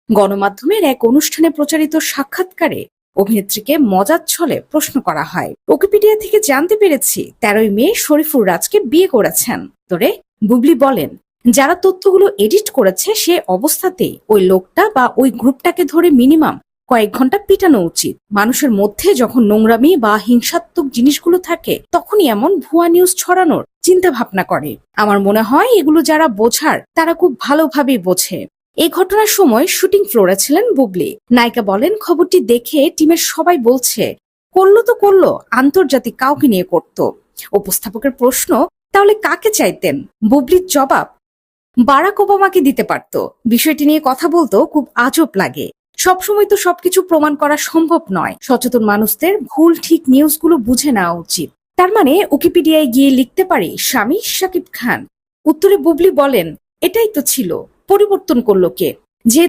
গণমাধ্যমের এক অনুষ্ঠানে প্রচারিত সাক্ষাৎকারে অভিনেত্রীকে মজার ছলে প্রশ্ন করা হয়। উইকিপিডিয়া থেকে জানতে পেরেছি 13ই মে শরীফুর রাজকে বিয়ে করেছেন। তোরে বুবলি বলেন, যারা তথ্যগুলো এডিট করেছে সে অবস্থাতেই ওই লোকটা বা ওই গ্রুপটাকে ধরে মিনিমাম কয়েক ঘন্টা পিটানো উচিত। মানুষের মধ্যে যখন নোংরামি বা হিংসাত্মক জিনিসগুলো থাকে তখনই এমন ভুয়া নিউজ ছড়ানোর চিন্তা ভাবনা করে। আমার মনে হয় এগুলো যারা বোঝার তারা খুব ভালোভাবেই বোঝে। এই ঘটনার সময় শুটিং ফ্লোরে ছিলেন বুবলি। নায়িকা বলেন, খবরটি দেখে টিমের সবাই বলছে করলো তো করলো, আন্তর্জাতিক কাউকে নিয়ে করত। উপস্থাপকের প্রশ্ন, তাহলে কাকে চাইতেন? বুবলির জবাব, বারাক ওবামাকে দিতে পারত। বিষয়টি নিয়ে কথা বলতেও খুব আজব লাগে। সবসময় তো সবকিছু প্রমাণ করা সম্ভব নয়। সচেতন মানুষদের ভুল ঠিক নিউজগুলো বুঝে নেওয়া উচিত। তার মানে উইকিপিডিয়ায় গিয়ে লিখতে পারি স্বামী শাকিব খান? উত্তরে বুবলি বলেন, এটাই তো ছিল, পরিবর্তন করলো কে? যে